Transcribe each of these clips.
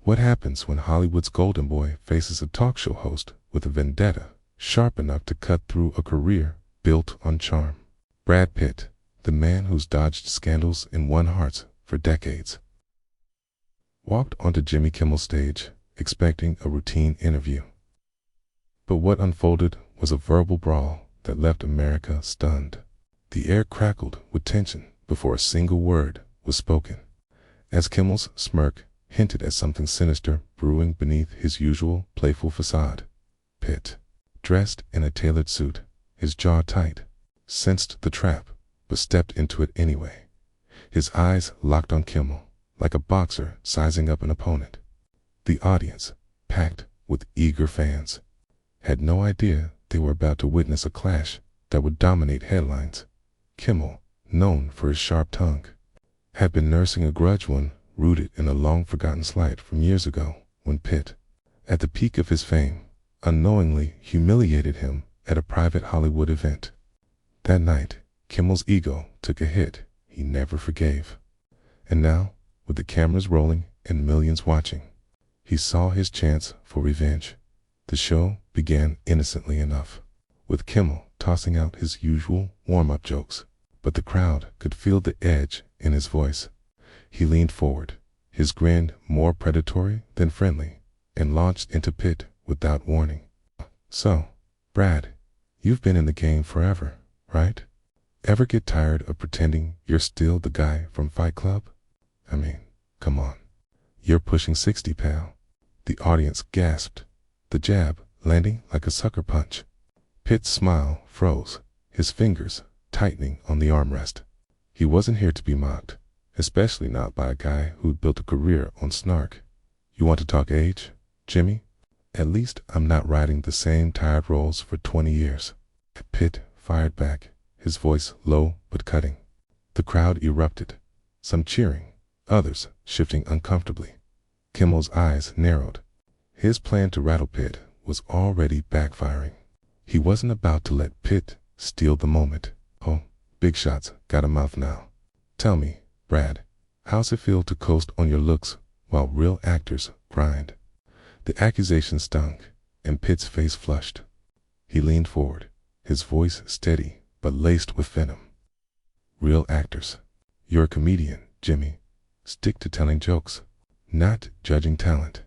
What happens when Hollywood's golden boy faces a talk show host with a vendetta sharp enough to cut through a career built on charm? Brad Pitt, the man who's dodged scandals and won hearts for decades, walked onto Jimmy Kimmel's stage expecting a routine interview. But what unfolded was a verbal brawl that left America stunned. The air crackled with tension before a single word was spoken, as Kimmel's smirk hinted at something sinister brewing beneath his usual playful facade. Pitt, dressed in a tailored suit, his jaw tight, sensed the trap, but stepped into it anyway. His eyes locked on Kimmel, like a boxer sizing up an opponent. The audience, packed with eager fans, had no idea they were about to witness a clash that would dominate headlines. Kimmel, known for his sharp tongue, had been nursing a grudge one rooted in a long-forgotten slight from years ago when Pitt, at the peak of his fame, unknowingly humiliated him at a private Hollywood event. That night, Kimmel's ego took a hit he never forgave. And now, with the cameras rolling and millions watching, he saw his chance for revenge. The show began innocently enough, with Kimmel tossing out his usual warm-up jokes, but the crowd could feel the edge in his voice. He leaned forward, his grin more predatory than friendly, and launched into Pitt without warning. "So, Brad, you've been in the game forever, right? Ever get tired of pretending you're still the guy from Fight Club? I mean, come on. You're pushing 60, pal." The audience gasped, the jab landing like a sucker punch. Pitt's smile froze, his fingers tightening on the armrest. He wasn't here to be mocked, especially not by a guy who'd built a career on snark. "You want to talk age, Jimmy? At least I'm not riding the same tired roles for 20 years. Pitt fired back, his voice low but cutting. The crowd erupted, some cheering, others shifting uncomfortably. Kimmel's eyes narrowed. His plan to rattle Pitt was already backfiring. He wasn't about to let Pitt steal the moment. "Oh, big shots got a mouth now. Tell me, Brad, how's it feel to coast on your looks while real actors grind?" The accusation stung, and Pitt's face flushed. He leaned forward, his voice steady but laced with venom. "Real actors. You're a comedian, Jimmy. Stick to telling jokes, not judging talent."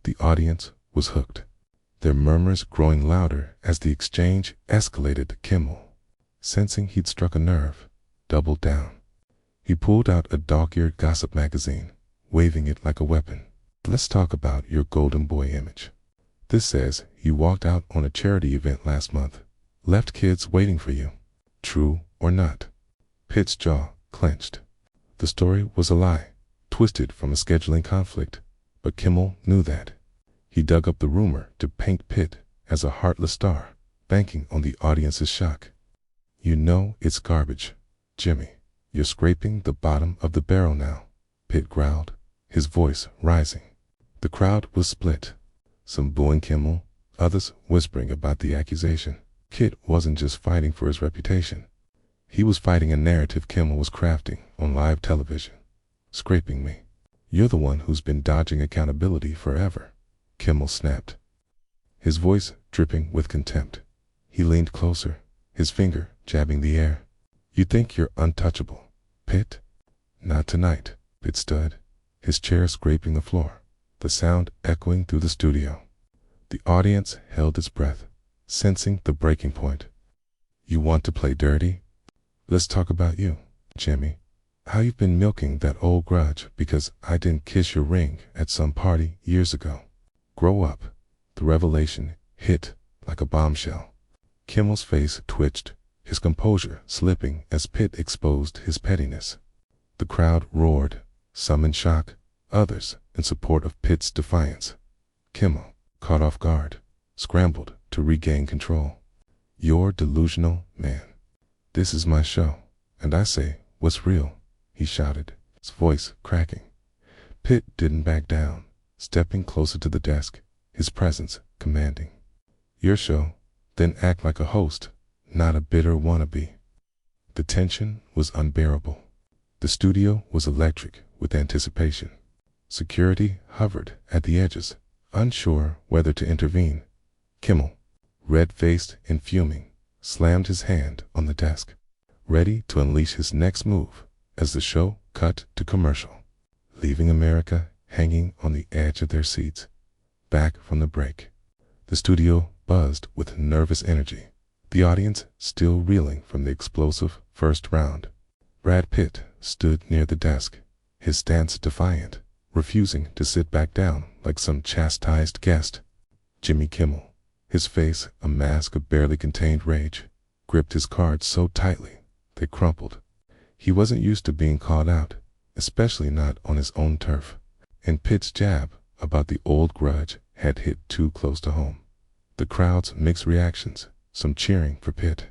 The audience was hooked, their murmurs growing louder as the exchange escalated. Kimmel, sensing he'd struck a nerve, doubled down. He pulled out a dog-eared gossip magazine, waving it like a weapon. "Let's talk about your golden boy image. This says you walked out on a charity event last month, left kids waiting for you. True or not?" Pitt's jaw clenched. The story was a lie, twisted from a scheduling conflict, but Kimmel knew that. He dug up the rumor to paint Pitt as a heartless star, banking on the audience's shock. "You know it's garbage, Jimmy. You're scraping the bottom of the barrel now," Pitt growled, his voice rising. The crowd was split, some booing Kimmel, others whispering about the accusation. Pitt wasn't just fighting for his reputation. He was fighting a narrative Kimmel was crafting on live television. "Scraping me? You're the one who's been dodging accountability forever," Kimmel snapped, his voice dripping with contempt. He leaned closer, his finger jabbing the air. "You think you're untouchable, Pitt? Not tonight," Pitt stood, his chair scraping the floor, the sound echoing through the studio. The audience held its breath, sensing the breaking point. "You want to play dirty? Let's talk about you, Jimmy. How you've been milking that old grudge because I didn't kiss your ring at some party years ago. Grow up." The revelation hit like a bombshell. Kimmel's face twitched, his composure slipping as Pitt exposed his pettiness. The crowd roared, some in shock, others in support of Pitt's defiance. Kimmel, caught off guard, scrambled to regain control. "You're delusional, man. This is my show, and I say what's real," he shouted, his voice cracking. Pitt didn't back down, stepping closer to the desk, his presence commanding. "Your show, then act like a host, not a bitter wannabe." The tension was unbearable. The studio was electric with anticipation. Security hovered at the edges, unsure whether to intervene. Kimmel, red-faced and fuming, slammed his hand on the desk, ready to unleash his next move as the show cut to commercial, leaving America hanging on the edge of their seats. Back from the break, the studio buzzed with nervous energy, the audience still reeling from the explosive first round. Brad Pitt stood near the desk, his stance defiant, refusing to sit back down like some chastised guest. Jimmy Kimmel, his face a mask of barely contained rage, gripped his cards so tightly they crumpled. He wasn't used to being called out, especially not on his own turf, and Pitt's jab about the old grudge had hit too close to home. The crowd's mixed reactions, some cheering for Pitt,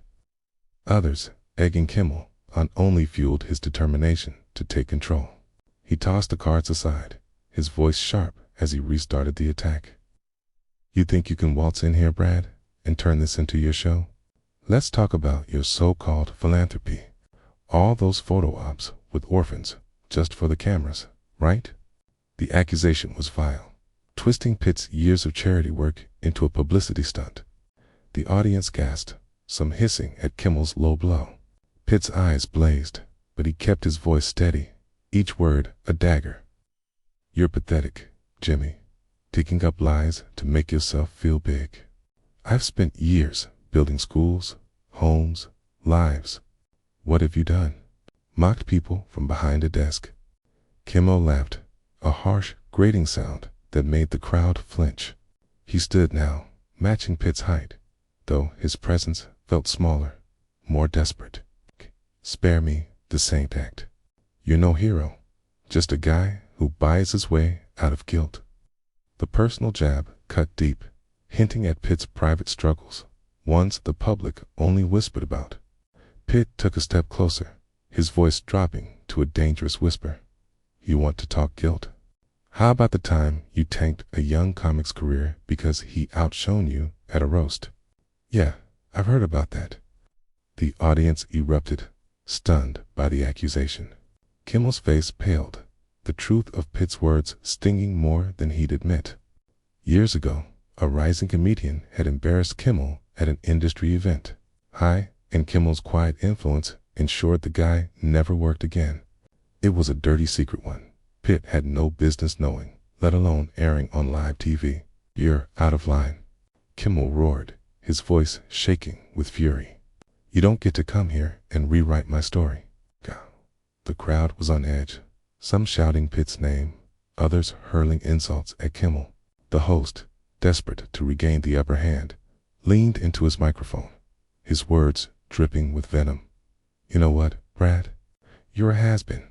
others egging Kimmel on, only fueled his determination to take control. He tossed the cards aside, his voice sharp as he restarted the attack. "You think you can waltz in here, Brad, and turn this into your show? Let's talk about your so-called philanthropy. All those photo ops with orphans, just for the cameras, right?" The accusation was vile, twisting Pitt's years of charity work into a publicity stunt. The audience gasped, some hissing at Kimmel's low blow. Pitt's eyes blazed, but he kept his voice steady, each word a dagger. "You're pathetic, Jimmy, digging up lies to make yourself feel big. I've spent years building schools, homes, lives. What have you done?" Mocked people from behind a desk. Kimmel laughed, a harsh, grating sound that made the crowd flinch. He stood now, matching Pitt's height, though his presence felt smaller, more desperate. "Spare me the saint act. You're no hero, just a guy who buys his way out of guilt." The personal jab cut deep, hinting at Pitt's private struggles, ones the public only whispered about. Pitt took a step closer, his voice dropping to a dangerous whisper. "You want to talk guilt? How about the time you tanked a young comic's career because he outshone you at a roast?" "Yeah, I've heard about that." The audience erupted, stunned by the accusation. Kimmel's face paled, the truth of Pitt's words stinging more than he'd admit. Years ago, a rising comedian had embarrassed Kimmel at an industry event. And Kimmel's quiet influence ensured the guy never worked again. It was a dirty secret one Pitt had no business knowing, let alone airing on live TV. "You're out of line," Kimmel roared, his voice shaking with fury. "You don't get to come here and rewrite my story." The crowd was on edge, some shouting Pitt's name, others hurling insults at Kimmel. The host, desperate to regain the upper hand, leaned into his microphone, his words dripping with venom. "You know what, Brad? You're a has-been.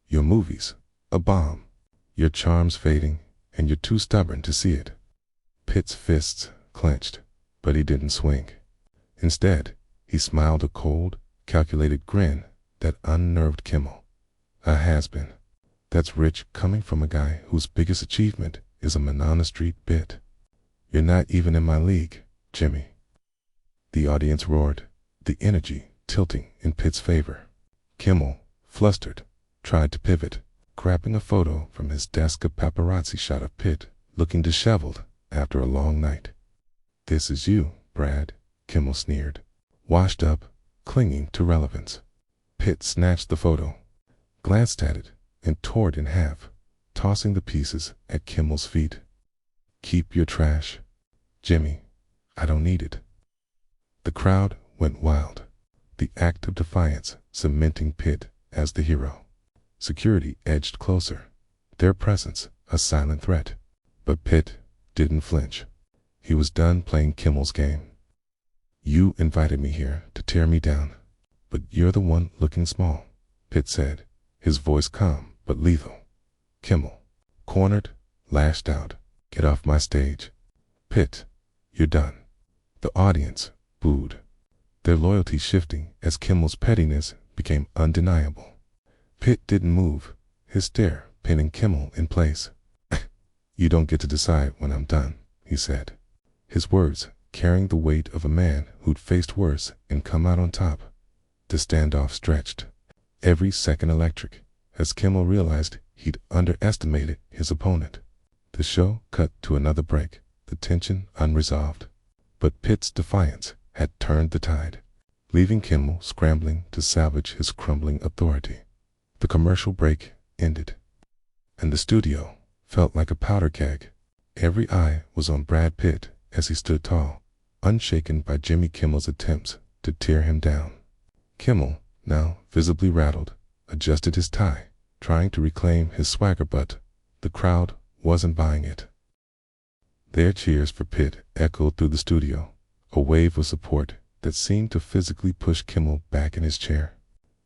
Your movie's a bomb. Your charm's fading, and you're too stubborn to see it." Pitt's fists clenched, but he didn't swing. Instead, he smiled a cold, calculated grin that unnerved Kimmel. "A has-been. That's rich coming from a guy whose biggest achievement is a man-on-the street bit. You're not even in my league, Jimmy." The audience roared, the energy tilting in Pitt's favor. Kimmel, flustered, tried to pivot, grabbing a photo from his desk, a paparazzi shot of Pitt, looking disheveled after a long night. "This is you, Brad," Kimmel sneered, washed up, clinging to relevance. Pitt snatched the photo, glanced at it, and tore it in half, tossing the pieces at Kimmel's feet. "Keep your trash, Jimmy. I don't need it." The crowd went wild, the act of defiance cementing Pitt as the hero. Security edged closer, their presence a silent threat. But Pitt didn't flinch. He was done playing Kimmel's game. "You invited me here to tear me down, but you're the one looking small," Pitt said, his voice calm but lethal. Kimmel, cornered, lashed out, "Get off my stage." "Pitt, you're done." The audience booed, their loyalty shifting as Kimmel's pettiness became undeniable. Pitt didn't move, his stare pinning Kimmel in place. "You don't get to decide when I'm done," he said, his words carrying the weight of a man who'd faced worse and come out on top. The standoff stretched, every second electric, as Kimmel realized he'd underestimated his opponent. The show cut to another break, the tension unresolved. But Pitt's defiance had turned the tide, leaving Kimmel scrambling to salvage his crumbling authority. The commercial break ended, and the studio felt like a powder keg. Every eye was on Brad Pitt as he stood tall, unshaken by Jimmy Kimmel's attempts to tear him down. Kimmel, now visibly rattled, adjusted his tie, trying to reclaim his swagger, but the crowd wasn't buying it. Their cheers for Pitt echoed through the studio, a wave of support that seemed to physically push Kimmel back in his chair.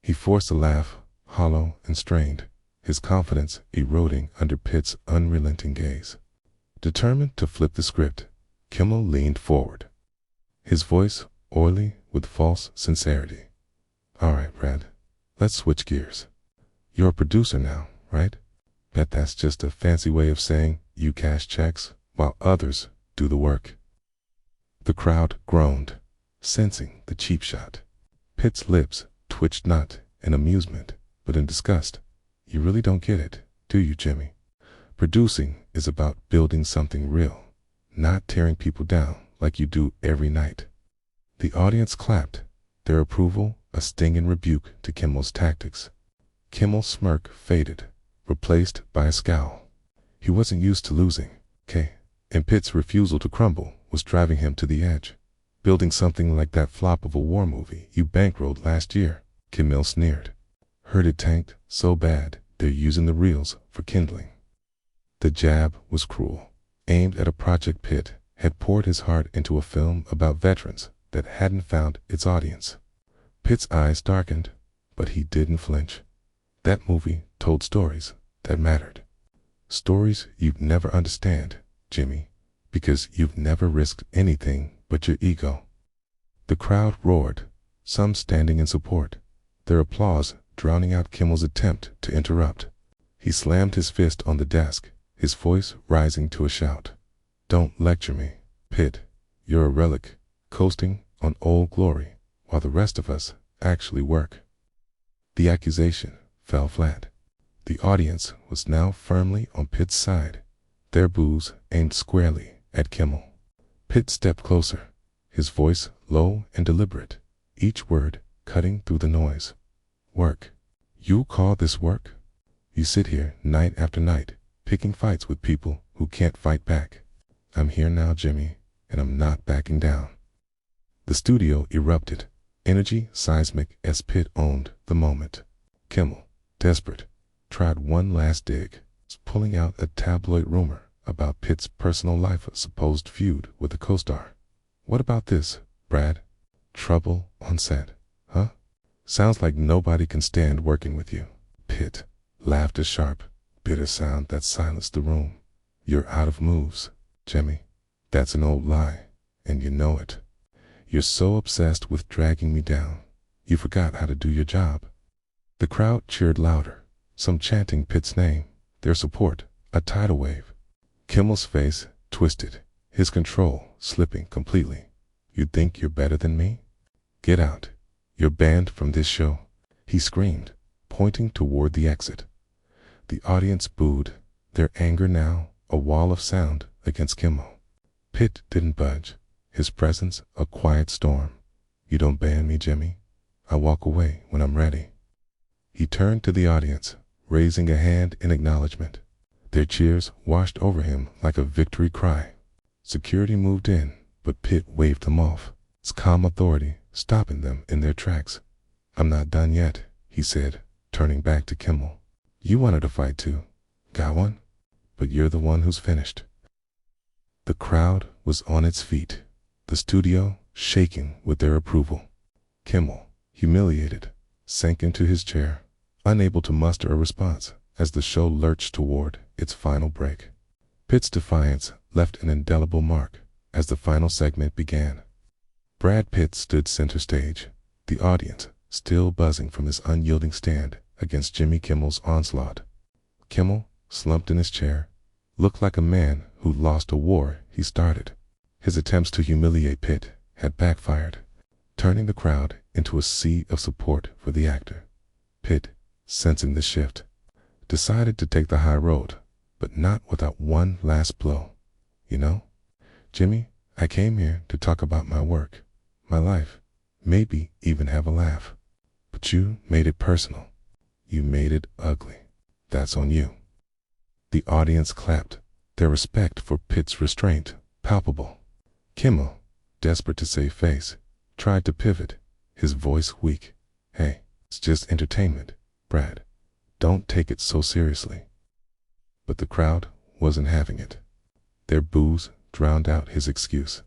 He forced a laugh, hollow and strained, his confidence eroding under Pitt's unrelenting gaze. Determined to flip the script, Kimmel leaned forward, his voice oily with false sincerity. "All right, Brad, let's switch gears. You're a producer now, right? Bet that's just a fancy way of saying you cash checks while others do the work." The crowd groaned, sensing the cheap shot. Pitt's lips twitched, not in amusement, but in disgust. "You really don't get it, do you, Jimmy? Producing is about building something real, not tearing people down like you do every night." The audience clapped, their approval a stinging rebuke to Kimmel's tactics. Kimmel's smirk faded, replaced by a scowl. He wasn't used to losing, and Pitt's refusal to crumble was driving him to the edge. "Building something like that flop of a war movie you bankrolled last year," Kimmel sneered. "Heard it tanked so bad they're using the reels for kindling." The jab was cruel, aimed at a project Pitt had poured his heart into, a film about veterans that hadn't found its audience. Pitt's eyes darkened, but he didn't flinch. That movie told stories that mattered. Stories you'd never understand, Jimmy, because you've never risked anything but your ego. The crowd roared, some standing in support, their applause drowning out Kimmel's attempt to interrupt. He slammed his fist on the desk, his voice rising to a shout. "Don't lecture me, Pitt. You're a relic, coasting on old glory, while the rest of us actually work." The accusation fell flat. The audience was now firmly on Pitt's side, their boos aimed squarely at Kimmel. Pitt stepped closer, his voice low and deliberate, each word cutting through the noise. "Work? You call this work? You sit here night after night, picking fights with people who can't fight back. I'm here now, Jimmy, and I'm not backing down." The studio erupted, energy seismic as Pitt owned the moment. Kimmel, desperate, tried one last dig, pulling out a tabloid rumor about Pitt's personal life, a supposed feud with a co-star. "What about this, Brad? Trouble on set, huh? Sounds like nobody can stand working with you." Pitt laughed a sharp, bitter sound that silenced the room. "You're out of moves, Jimmy. That's an old lie, and you know it. You're so obsessed with dragging me down, you forgot how to do your job." The crowd cheered louder, some chanting Pitt's name, their support a tidal wave. Kimmel's face twisted, his control slipping completely. "You think you're better than me? Get out. You're banned from this show," he screamed, pointing toward the exit. The audience booed, their anger now a wall of sound against Kimmel. Pitt didn't budge, his presence a quiet storm. "You don't ban me, Jimmy. I walk away when I'm ready." He turned to the audience, raising a hand in acknowledgement. Their cheers washed over him like a victory cry. Security moved in, but Pitt waved them off, his calm authority stopping them in their tracks. "I'm not done yet," he said, turning back to Kimmel. "You wanted a fight too. Got one? But you're the one who's finished." The crowd was on its feet, the studio shaking with their approval. Kimmel, humiliated, sank into his chair, unable to muster a response as the show lurched toward its final break. Pitt's defiance left an indelible mark as the final segment began. Brad Pitt stood center stage, the audience still buzzing from his unyielding stand against Jimmy Kimmel's onslaught. Kimmel, slumped in his chair, looked like a man who lost a war he started. His attempts to humiliate Pitt had backfired, turning the crowd into a sea of support for the actor. Pitt, sensing the shift, decided to take the high road, but not without one last blow. You know, Jimmy, I came here to talk about my work, my life, maybe even have a laugh. But you made it personal. You made it ugly. That's on you. The audience clapped, their respect for Pitt's restraint palpable. Kimmel, desperate to save face, tried to pivot, his voice weak. Hey, it's just entertainment, Brad. Don't take it so seriously. But the crowd wasn't having it. Their boos drowned out his excuse.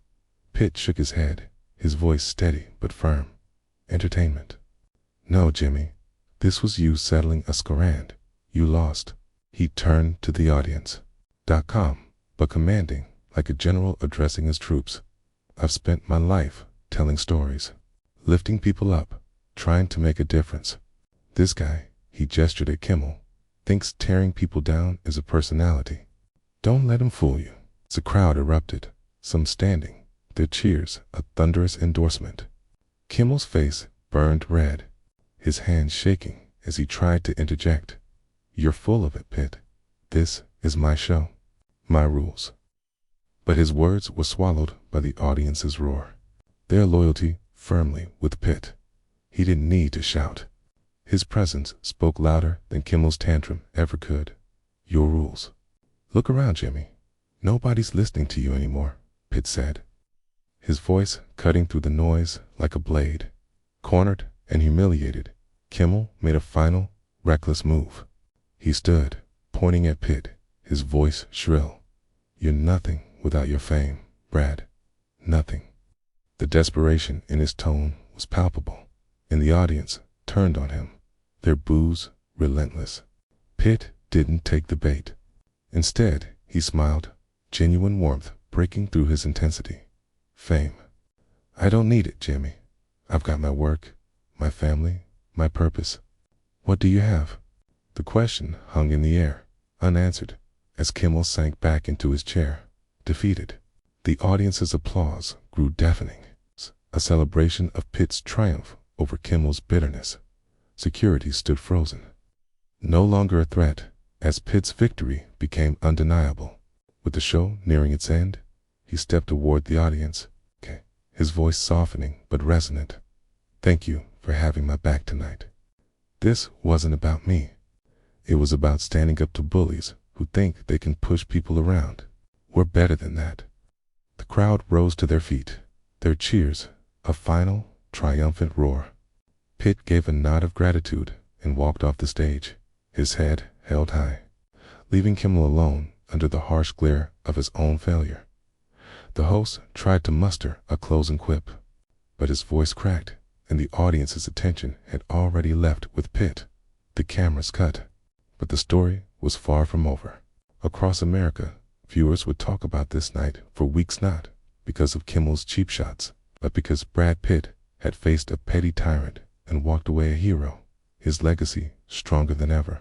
Pitt shook his head, his voice steady but firm. Entertainment. No, Jimmy. This was you settling a scorand. You lost. He turned to the audience. Calm, but commanding, like a general addressing his troops. I've spent my life telling stories, lifting people up, trying to make a difference. This guy, he gestured at Kimmel, thinks tearing people down is a personality. Don't let him fool you. The crowd erupted, some standing, their cheers a thunderous endorsement. Kimmel's face burned red, his hands shaking as he tried to interject. You're full of it, Pitt. This is my show, my rules. But his words were swallowed by the audience's roar, their loyalty firmly with Pitt. He didn't need to shout. His presence spoke louder than Kimmel's tantrum ever could. Your rules. Look around, Jimmy. Nobody's listening to you anymore, Pitt said, his voice cutting through the noise like a blade. Cornered and humiliated, Kimmel made a final, reckless move. He stood, pointing at Pitt, his voice shrill. You're nothing without your fame, Brad. Nothing. The desperation in his tone was palpable, and the audience turned on him, their boos relentless. Pitt didn't take the bait. Instead, he smiled, genuine warmth breaking through his intensity. Fame. I don't need it, Jimmy. I've got my work, my family, my purpose. What do you have? The question hung in the air, unanswered, as Kimmel sank back into his chair, defeated. The audience's applause grew deafening, a celebration of Pitt's triumph over Kimmel's bitterness. Security stood frozen. No longer a threat, as Pitt's victory became undeniable. With the show nearing its end, he stepped toward the audience, his voice softening but resonant. Thank you for having my back tonight. This wasn't about me. It was about standing up to bullies who think they can push people around. We're better than that. The crowd rose to their feet, their cheers a final, triumphant roar. Pitt gave a nod of gratitude and walked off the stage, his head held high, leaving Kimmel alone under the harsh glare of his own failure. The host tried to muster a closing quip, but his voice cracked, and the audience's attention had already left with Pitt. The cameras cut, but the story was far from over. Across America, viewers would talk about this night for weeks, not because of Kimmel's cheap shots, but because Brad Pitt had faced a petty tyrant and walked away a hero, his legacy stronger than ever.